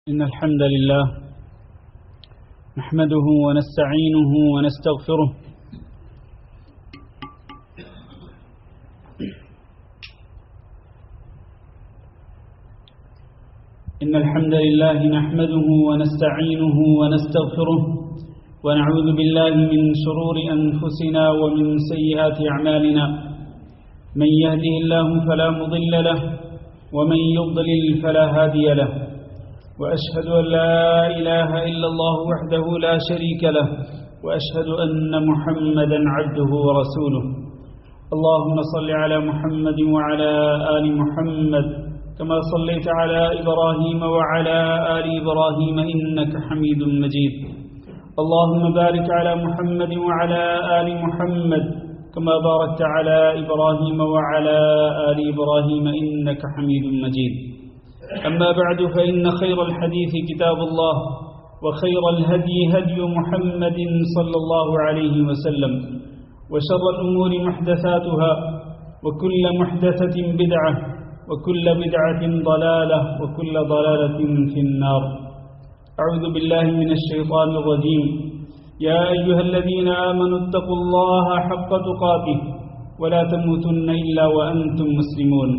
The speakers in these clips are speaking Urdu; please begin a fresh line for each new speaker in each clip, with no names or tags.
إن الحمد لله نحمده ونستعينه ونستغفره إن الحمد لله نحمده ونستعينه ونستغفره ونعوذ بالله من شرور أنفسنا ومن سيئات أعمالنا من يهده الله فلا مضل له ومن يضلل فلا هادي له وأشهد أن لا إله إلا الله وحده لا شريك له وأشهد أن محمدا عبده ورسوله اللهم صل على محمد وعلى آل محمد كما صليت على إبراهيم وعلى آل إبراهيم إنك حميد مجيد اللهم بارك على محمد وعلى آل محمد كما باركت على إبراهيم وعلى آل إبراهيم إنك حميد مجيد أما بعد فإن خير الحديث كتاب الله وخير الهدي هدي محمد صلى الله عليه وسلم وشر الأمور محدثاتها وكل محدثة بدعة وكل بدعة ضلالة وكل ضلالة في النار أعوذ بالله من الشيطان الرجيم يا أيها الذين آمنوا اتقوا الله حق تقاته ولا تموتن إلا وأنتم مسلمون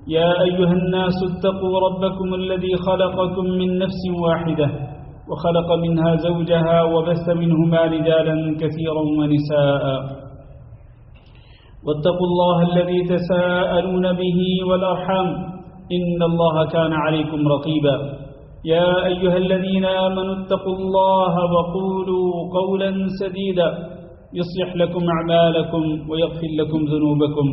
يا أيها الناس اتقوا ربكم الذي خلقكم من نفس واحدة وخلق منها زوجها وبث منهما رجالا كثيرا ونساء واتقوا الله الذي تساءلون به والأرحام إن الله كان عليكم رقيبا يا أيها الذين آمنوا اتقوا الله وقولوا قولا سديدا يصلح لكم أعمالكم ويغفر لكم ذنوبكم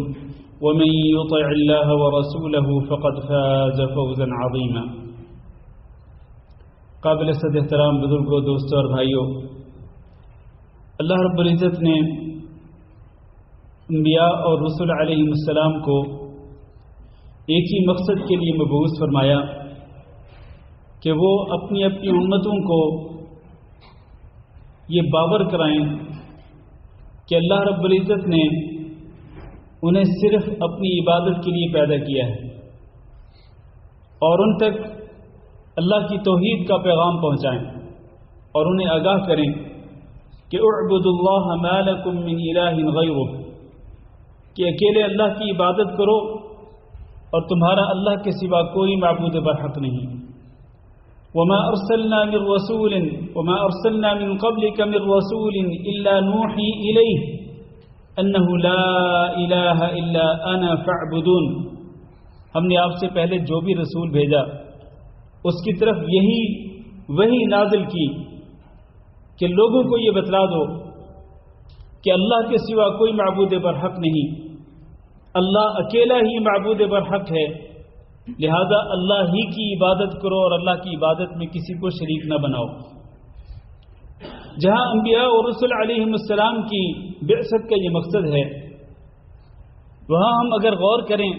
ومن يطع الله ورسوله فقد فاز فوزا عظيما قابل صد احترام بزرگوں دوستوں اور بھائیوں، اللہ رب العزت نے انبیاء اور رسول علیہ السلام کو ایک ہی مقصد کے لیے مبعوث فرمایا کہ وہ اپنی اپنی امتوں کو یہ باور کرائیں کہ اللہ رب العزت نے انہیں صرف اپنی عبادت کے لیے پیدا کیا ہے اور ان تک اللہ کی توحید کا پیغام پہنچائیں اور انہیں آگاہ کریں کہ اعبدوا اللہ ما لکم من الہ غیرہ، کہ اکیلے اللہ کی عبادت کرو اور تمہارا اللہ کے سوا کوئی معبود برحق نہیں۔ وما ارسلنا من رسول وما ارسلنا من قبلك من رسول الا نوحی الیہ انہ لا الہ الا انا فاعبدون، ہم نے آپ سے پہلے جو بھی رسول بھیجا اس کی طرف یہی وحی نازل کی کہ لوگوں کو یہ بتلا دو کہ اللہ کے سوا کوئی معبود برحق نہیں، اللہ اکیلا ہی معبود برحق ہے، لہذا اللہ ہی کی عبادت کرو اور اللہ کی عبادت میں کسی کو شریک نہ بناؤ۔ جہاں انبیاء اور رسول علیہ السلام کی بعثت کا یہ مقصد ہے، وہاں ہم اگر غور کریں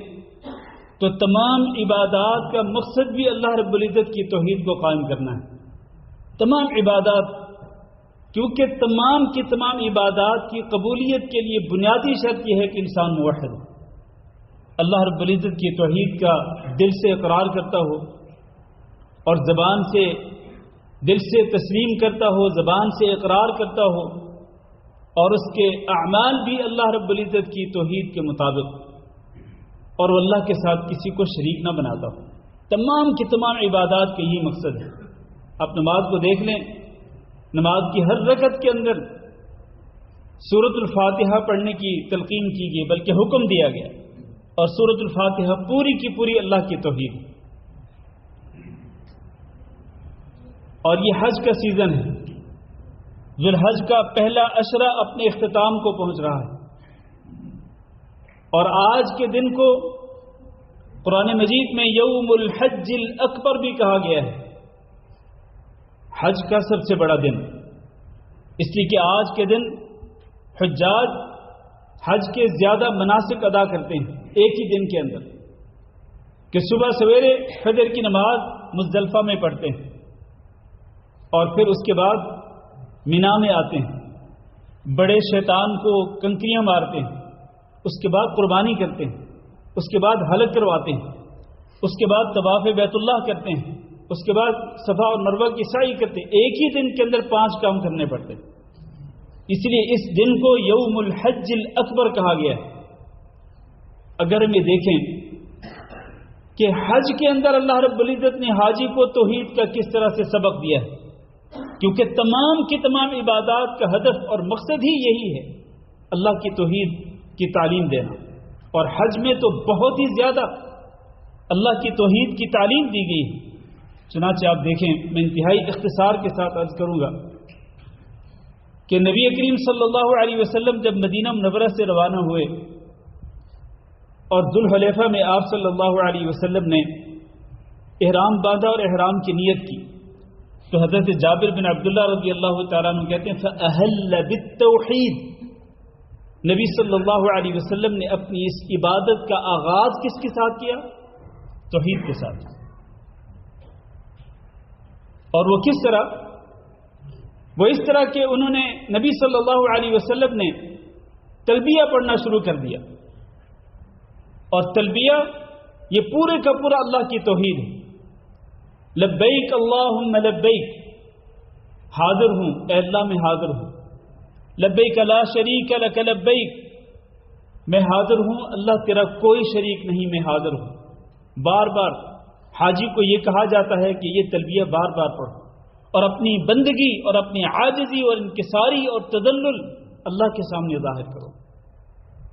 تو تمام عبادات کا مقصد بھی اللہ رب العزت کی توحید کو قائم کرنا ہے۔ تمام عبادات، کیونکہ تمام کی تمام عبادات کی قبولیت کے لیے بنیادی شرط یہ ہے کہ انسان موحد ہو، اللہ رب العزت کی توحید کا دل سے اقرار کرتا ہو اور زبان سے دل سے تسلیم کرتا ہو، زبان سے اقرار کرتا ہو، اور اس کے اعمال بھی اللہ رب العزت کی توحید کے مطابق، اور وہ اللہ کے ساتھ کسی کو شریک نہ بناتا ہو۔ تمام کی تمام عبادات کا یہی مقصد ہے۔ آپ نماز کو دیکھ لیں، نماز کی ہر رکعت کے اندر سورۃ الفاتحہ پڑھنے کی تلقین کی گئی، بلکہ حکم دیا گیا، اور سورۃ الفاتحہ پوری کی پوری اللہ کی توحید۔ اور یہ حج کا سیزن ہے، ذو الحج کا پہلا عشرہ اپنے اختتام کو پہنچ رہا ہے، اور آج کے دن کو قرآن مجید میں یوم الحج الاکبر بھی کہا گیا ہے، حج کا سب سے بڑا دن، اس لیے کہ آج کے دن حجاج حج کے زیادہ مناسک ادا کرتے ہیں ایک ہی دن کے اندر، کہ صبح سویرے فجر کی نماز مزدلفہ میں پڑھتے ہیں اور پھر اس کے بعد مینا میں آتے ہیں، بڑے شیطان کو کنکریاں مارتے ہیں، اس کے بعد قربانی کرتے ہیں، اس کے بعد حلق کرواتے ہیں، اس کے بعد طواف بیت اللہ کرتے ہیں، اس کے بعد صفا اور مروہ کی سعی کرتے، ایک ہی دن کے اندر 5 کام کرنے پڑتے. اس لیے اس دن کو یوم الحج الاکبر کہا گیا ہے. اگر ہم یہ دیکھیں کہ حج کے اندر اللہ رب العزت نے حاجی کو توحید کا کس طرح سے سبق دیا ہے، کیونکہ تمام کی تمام عبادات کا ہدف اور مقصد ہی یہی ہے، اللہ کی توحید کی تعلیم دینا. اور حج میں تو بہت ہی زیادہ اللہ کی توحید کی تعلیم دی گئی. چنانچہ آپ دیکھیں، میں انتہائی اختصار کے ساتھ عرض کروں گا کہ نبی کریم صلی اللہ علیہ وسلم جب مدینہ منورہ سے روانہ ہوئے اور ذوالحلیفہ میں آپ صلی اللہ علیہ وسلم نے احرام باندھا اور احرام کی نیت کی، تو حضرت جابر بن عبداللہ رضی اللہ تعالیٰ عنہ کہتے ہیں فَأَهَلَّ بِالتَّوْحِيدِ، نبی صلی اللہ علیہ وسلم نے اپنی اس عبادت کا آغاز کس کے ساتھ کیا؟ توحید کے ساتھ. اور وہ کس طرح؟ وہ اس طرح کہ انہوں نے نبی صلی اللہ علیہ وسلم نے تلبیہ پڑھنا شروع کر دیا. اور تلبیہ یہ پورے کا پورا اللہ کی توحید ہے. لبیک اللہم لبیک، حاضر ہوں اے اللہ میں حاضر ہوں. لبیک لا شریک لک لبیک، میں حاضر ہوں اللہ تیرا کوئی شریک نہیں، میں حاضر ہوں. بار بار حاجی کو یہ کہا جاتا ہے کہ یہ تلبیہ بار بار پڑھو اور اپنی بندگی اور اپنی عاجزی اور انکساری اور تذلل اللہ کے سامنے ظاہر کرو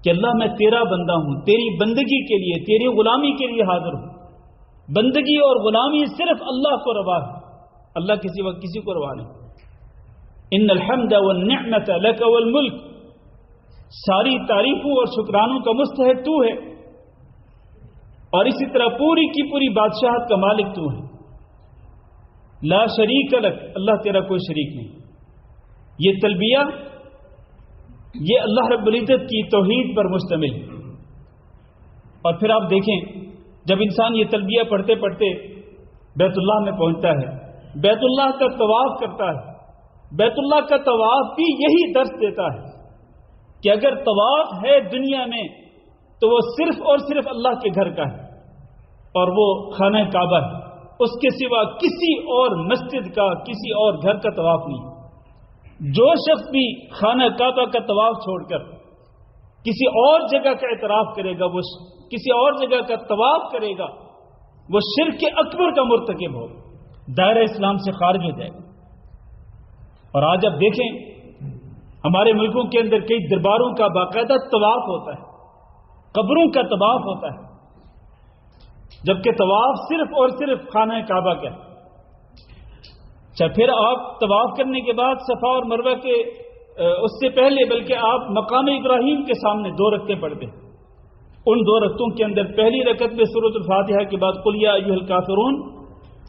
کہ اللہ میں تیرا بندہ ہوں، تیری بندگی کے لیے، تیری غلامی کے لیے حاضر ہوں. بندگی اور غلامی صرف اللہ کو روا ہے، اللہ کے سوا کسی کو روا نہیں. ان الحمد والنعمت لک والملک، ساری تعریفوں اور شکرانوں کا مستحق تو ہے، اور اسی طرح پوری کی پوری بادشاہت کا مالک تو ہے. لا شریک لک، اللہ تیرا کوئی شریک نہیں. یہ تلبیہ یہ اللہ رب العزت کی توحید پر مشتمل ہے. اور پھر آپ دیکھیں جب انسان یہ تلبیہ پڑھتے پڑھتے بیت اللہ میں پہنچتا ہے، بیت اللہ کا طواف کرتا ہے، بیت اللہ کا طواف بھی یہی درس دیتا ہے کہ اگر طواف ہے دنیا میں تو وہ صرف اور صرف اللہ کے گھر کا ہے، اور وہ خانہ کعبہ ہے. اس کے سوا کسی اور مسجد کا، کسی اور گھر کا طواف نہیں. جو شخص بھی خانہ کعبہ کا طواف چھوڑ کر کسی اور جگہ کا اعتراف کرے گا، وہ کسی اور جگہ کا طواف کرے گا، وہ شرک اکبر کا مرتکب ہو، دائرہ اسلام سے خارج ہو جائے گا. اور آج اب دیکھیں ہمارے ملکوں کے اندر کئی درباروں کا باقاعدہ طواف ہوتا ہے، قبروں کا طواف ہوتا ہے، جبکہ طواف صرف اور صرف خانہ کعبہ کا ہے. اچھا، پھر آپ طواف کرنے کے بعد صفا اور مروہ کے اس سے پہلے بلکہ آپ مقام ابراہیم کے سامنے 2 رکعتیں پڑھتے ہیں. ان 2 رکعتوں کے اندر پہلی رکعت میں سورۃ الفاتحہ کے بعد قل یا ایھا الکافرون،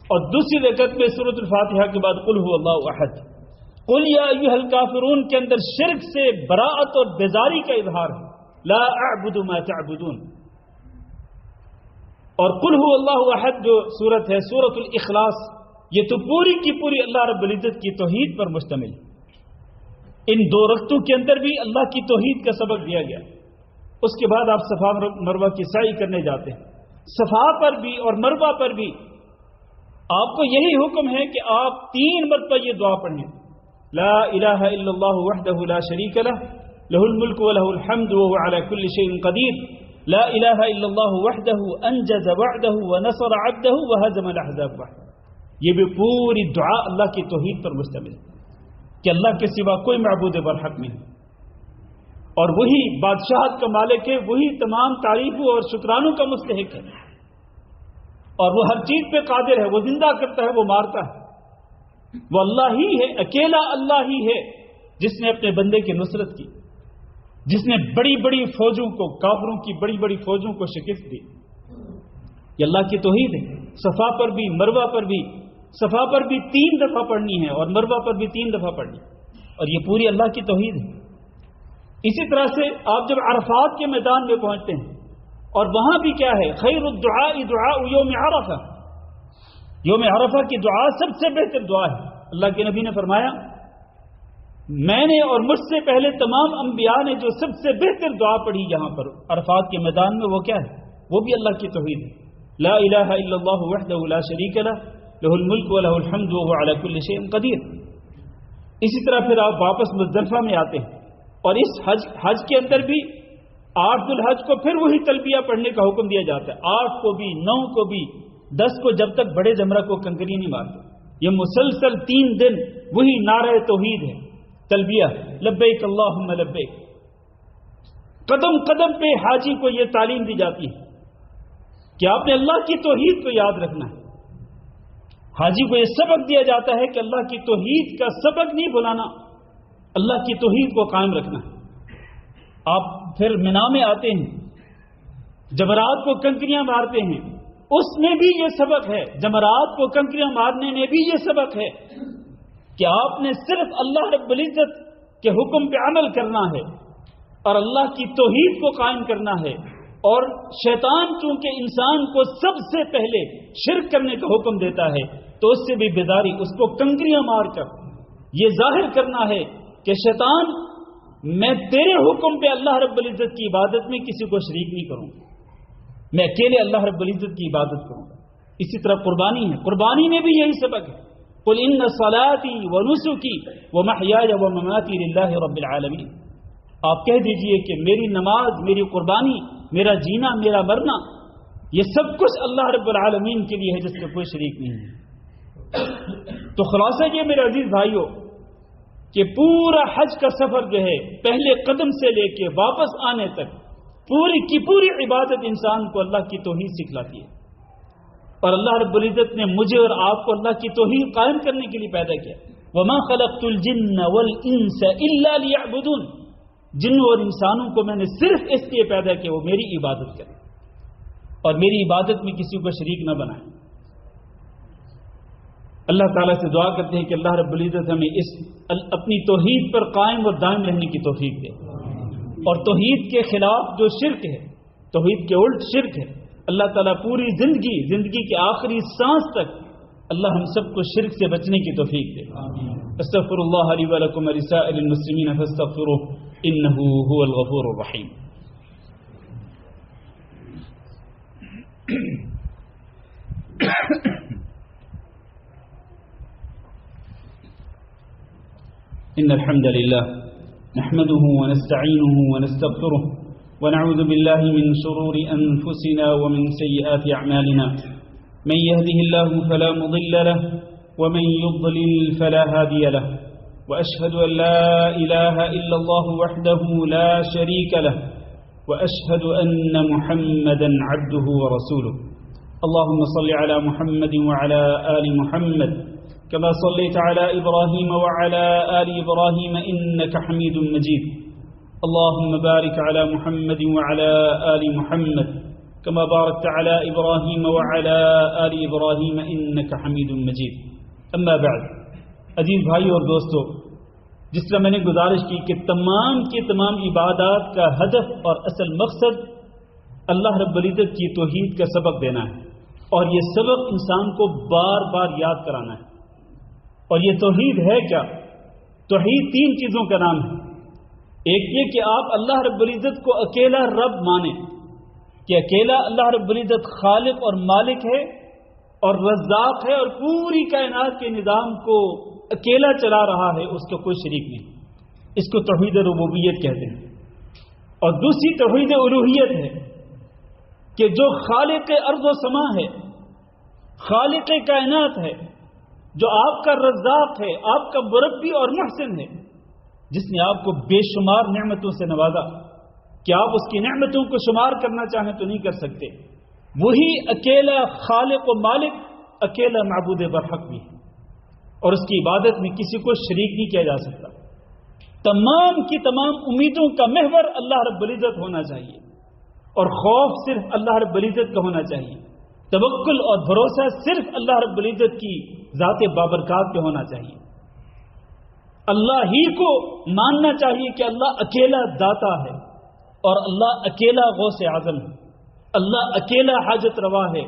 اور دوسری رکعت میں سورۃ الفاتحہ کے بعد قل هو اللہ احد. قل یا ایھا الکافرون کے اندر شرک سے براءت اور بیزاری کا اظہار ہے، لا اعبد ما تعبدون. اور قل هو اللہ احد جو سورت ہے سورۃ الاخلاص، یہ تو پوری کی پوری اللہ رب العزت کی توحید پر مشتمل ہے. ان 2 رکعتوں کے اندر بھی اللہ کی توحید کا سبق دیا گیا. اس کے بعد آپ صفا مروہ کی سعی کرنے جاتے ہیں. صفا پر بھی اور مروہ پر بھی آپ کو یہی حکم ہے کہ آپ 3 مرتبہ یہ دعا پڑھیں، لا الہ الا اللہ وحدہ لا شریک لہ لہ الملک ولہ الحمد وهو علی کل شیء قدیر، لا الہ الا اللہ وحدہ انجز وعدہ ونصر عبدہ وہزم الاحزاب وحدہ. یہ بھی پوری دعا اللہ کی توحید پر مشتمل ہے کہ اللہ کے سوا کوئی معبود برحق نہیں، اور وہی بادشاہت کا مالک ہے، وہی تمام تعریفوں اور شکرانوں کا مستحق ہے، اور وہ ہر چیز پہ قادر ہے، وہ زندہ کرتا ہے، وہ مارتا ہے. وہ اللہ ہی ہے، اکیلا اللہ ہی ہے جس نے اپنے بندے کی نصرت کی، جس نے بڑی بڑی فوجوں کو، کافروں کی بڑی بڑی فوجوں کو شکست دی. یہ اللہ کی توحید ہے. صفا پر بھی مروہ پر بھی، صفا پر بھی 3 دفعہ پڑھنی ہے اور مروہ پر بھی 3 دفعہ پڑھنی ہے، اور یہ پوری اللہ کی توحید ہے. اسی طرح سے آپ جب عرفات کے میدان میں پہنچتے ہیں اور وہاں بھی کیا ہے، خیر الدعاء دعاء یوم عرفہ، یوم عرفہ کی دعا سب سے بہتر دعا ہے. اللہ کے نبی نے فرمایا میں نے اور مجھ سے پہلے تمام انبیاء نے جو سب سے بہتر دعا پڑھی یہاں پر عرفات کے میدان میں، وہ کیا ہے؟ وہ بھی اللہ کی توحید ہے. لا الہ الا اللہ وحدہ لا شریک لہ لہ الملک و لہ الحمد وهو علی کل شیء قدیر۔ اسی طرح پھر آپ واپس مزدلفہ میں آتے ہیں اور اس حج کے اندر بھی 8 ذو الحج کو پھر وہی تلبیہ پڑھنے کا حکم دیا جاتا ہے، 8 کو بھی 9 کو بھی 10 کو، جب تک بڑے جمرہ کو کنکری نہیں مارتے۔ یہ مسلسل 3 دن وہی نعرہ توحید ہے، تلبیہ لبیک اللہم لبیک۔ قدم قدم پہ حاجی کو یہ تعلیم دی جاتی ہے کہ آپ نے اللہ کی توحید کو یاد رکھنا ہے۔ حاجی کو یہ سبق دیا جاتا ہے کہ اللہ کی توحید کا سبق نہیں بھلانا، اللہ کی توحید کو قائم رکھنا ہے۔ آپ پھر مینا میں آتے ہیں، جمرات کو کنکریاں مارتے ہیں، اس میں بھی یہ سبق ہے، جمرات کو کنکریاں مارنے میں بھی یہ سبق ہے کہ آپ نے صرف اللہ رب العزت کے حکم پہ عمل کرنا ہے اور اللہ کی توحید کو قائم کرنا ہے۔ اور شیطان چونکہ انسان کو سب سے پہلے شرک کرنے کا حکم دیتا ہے تو اس سے بھی بیداری، اس کو کنکریاں مار کر یہ ظاہر کرنا ہے کہ شیطان، میں تیرے حکم پہ اللہ رب العزت کی عبادت میں کسی کو شریک نہیں کروں، میں اکیلے اللہ رب العزت کی عبادت کروں۔ اسی طرح قربانی ہے، قربانی میں بھی یہی سبق ہے، قل ان صلاتی ونسکی ومحیای ومماتی للہ رب العالمین۔ آپ کہہ دیجئے کہ میری نماز، میری قربانی، میرا جینا، میرا مرنا، یہ سب کچھ اللہ رب العالمین کے لیے ہے جس کا کوئی شریک نہیں ہے۔ تو خلاصہ یہ میرے عزیز بھائیوں کہ پورا حج کا سفر جو ہے، پہلے قدم سے لے کے واپس آنے تک پوری کی پوری عبادت انسان کو اللہ کی توحید سکھلاتی ہے۔ اور اللہ رب العزت نے مجھے اور آپ کو اللہ کی توحید قائم کرنے کے لیے پیدا کیا۔ وَمَا خَلَقْتُ الْجِنَّ وَالْإِنسَ إِلَّا لِيَعْبُدُونَ، جنوں اور انسانوں کو میں نے صرف اس لیے پیدا کیا وہ میری عبادت کریں اور میری عبادت میں کسی کو شریک نہ بنائیں۔ اللہ تعالیٰ سے دعا کرتے ہیں کہ اللہ رب العزت ہمیں اس اپنی توحید پر قائم اور دائم رہنے کی توفیق دے، اور توحید کے خلاف جو شرک ہے، توحید کے الٹ شرک ہے، اللہ تعالیٰ پوری زندگی کے آخری سانس تک اللہ ہم سب کو شرک سے بچنے کی توفیق دے۔ استغفر اللہ لی ولکم ولسائر المسلمین فاستغفروہ انہ هو الغفور الرحیم۔ إن الحمد لله نحمده ونستعينه ونستغفره ونعوذ بالله من شرور أنفسنا ومن سيئات أعمالنا، من يهده الله فلا مضل له ومن يضلل فلا هادي له، وأشهد أن لا إله إلا الله وحده لا شريك له، وأشهد أن محمدا عبده ورسوله۔ اللهم صل على محمد وعلى آل محمد كما صليت على إبراهيم وعلى آل إبراهيم إنك حميد مجيد۔ اللهم بارك على محمد وعلى آل محمد كما باركت على إبراهيم وعلى آل إبراهيم إنك حميد مجيد۔ اما بعد، عزیز بھائی اور دوستو، جس طرح میں نے گزارش کی کہ تمام کی تمام عبادات کا ہدف اور اصل مقصد اللہ رب العزت کی توحید کا سبق دینا ہے، اور یہ سبق انسان کو بار بار یاد کرانا ہے۔ اور یہ توحید ہے کیا؟ توحید 3 چیزوں کا نام ہے۔ ایک یہ کہ آپ اللہ رب العزت کو اکیلا رب مانیں، کہ اکیلا اللہ رب العزت خالق اور مالک ہے اور رزاق ہے اور پوری کائنات کے نظام کو اکیلا چلا رہا ہے، اس کا کوئی شریک نہیں۔ اس کو توحید ربوبیت کہتے ہیں۔ اور دوسری توحید الوہیت ہے کہ جو خالق ارض و سما ہے، خالق کائنات ہے، جو آپ کا رزاق ہے، آپ کا مربی اور محسن ہے، جس نے آپ کو بے شمار نعمتوں سے نوازا کہ آپ اس کی نعمتوں کو شمار کرنا چاہیں تو نہیں کر سکتے، وہی اکیلا خالق و مالک، اکیلا معبود برحق بھی ہے، اور اس کی عبادت میں کسی کو شریک نہیں کیا جا سکتا۔ تمام کی تمام امیدوں کا محور اللہ رب العزت ہونا چاہیے، اور خوف صرف اللہ رب العزت کا ہونا چاہیے، توکل اور بھروسہ صرف اللہ رب العزت کی ذات بابرکات پہ ہونا چاہیے۔ اللہ ہی کو ماننا چاہیے کہ اللہ اکیلا داتا ہے، اور اللہ اکیلا غوث اعظم ہے، اللہ اکیلا حاجت روا ہے،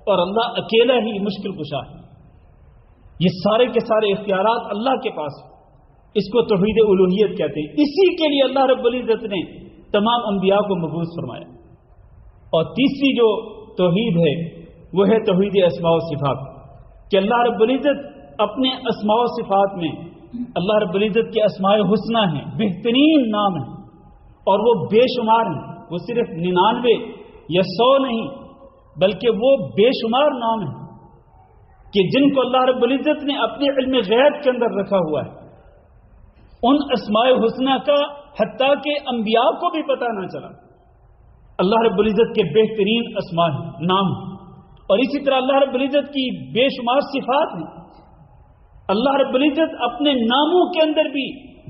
اور اللہ اکیلا ہی مشکل کشا ہے۔ یہ سارے کے سارے اختیارات اللہ کے پاس، اس کو توحید الوہیت کہتے ہیں۔ اسی کے لیے اللہ رب العزت نے تمام انبیاء کو مبعوث فرمایا۔ اور تیسری جو توحید ہے وہ ہے توحید اسماء و صفات، کہ اللہ رب العزت اپنے اسماء و صفات میں، اللہ رب العزت کے اسماء حسنہ ہیں، بہترین نام ہیں، اور وہ بے شمار ہیں. وہ صرف 99 یا 100 نہیں، بلکہ وہ بے شمار نام ہیں کہ جن کو اللہ رب العزت نے اپنے علم غیب کے اندر رکھا ہوا ہے. ان اسماء حسنہ کا حتیٰ کہ انبیاء کو بھی پتہ نہ چلا. اللہ رب العزت کے بہترین اسماء ہیں، نام ہیں. اور اسی طرح اللہ رب العزت کی بے شمار صفات ہیں. اللہ رب العزت اپنے ناموں کے اندر بھی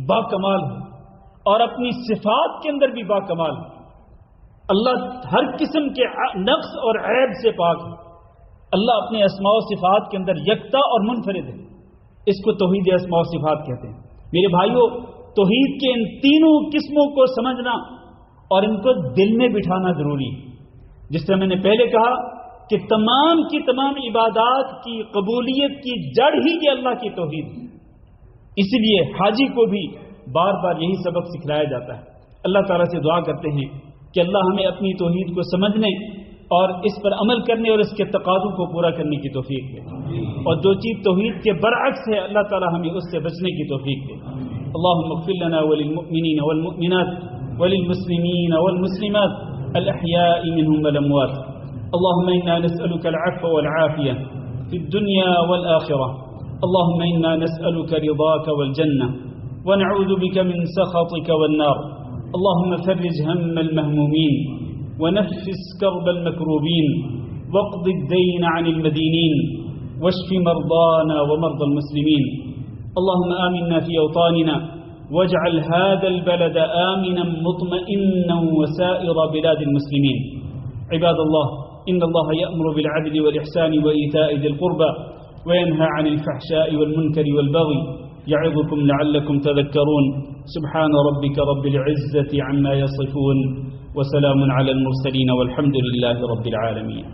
باکمال ہے اور اپنی صفات کے اندر بھی باکمال ہے. اللہ ہر قسم کے نقص اور عیب سے پاک ہے. اللہ اپنے اسماء و صفات کے اندر یکتا اور منفرد ہے. اس کو توحید اسماء و صفات کہتے ہیں. میرے بھائیوں، توحید کے ان تینوں قسموں کو سمجھنا اور ان کو دل میں بٹھانا ضروری ہے. جس سے میں نے پہلے کہا کہ تمام کی تمام عبادات کی قبولیت کی جڑ ہی یہ اللہ کی توحید ہے. اسی لیے حاجی کو بھی بار بار یہی سبق سکھلایا جاتا ہے. اللہ تعالیٰ سے دعا کرتے ہیں کہ اللہ ہمیں اپنی توحید کو سمجھنے اور اس پر عمل کرنے اور اس کے تقاضوں کو پورا کرنے کی توفیق دے. اور جو چیز توحید کے برعکس ہے اللہ تعالیٰ ہمیں اس سے بچنے کی توفیق دے. اللهم اغفر لنا وللمؤمنين والمؤمنات وللمسلمين والمسلمات الأحياء منهم والأموات. اللهم إنا نسألك العفو والعافية في الدنيا والآخرة. اللهم إنا نسألك رضاك والجنة ونعوذ بك من سخطك والنار. اللهم فرج هم المهمومين ونفس كرب المكروبين واقض الدين عن المدينين واشف مرضانا ومرضى المسلمين. اللهم آمنا في أوطاننا واجعل هذا البلد آمنا مطمئنا وسائر بلاد المسلمين. عباد الله، إن الله يأمر بالعدل والإحسان وإيتاء ذي القربى وينهى عن الفحشاء والمنكر والبغي يعظكم لعلكم تذكرون. سبحان ربك رب العزة عما يصفون وسلام على المرسلين والحمد لله رب العالمين.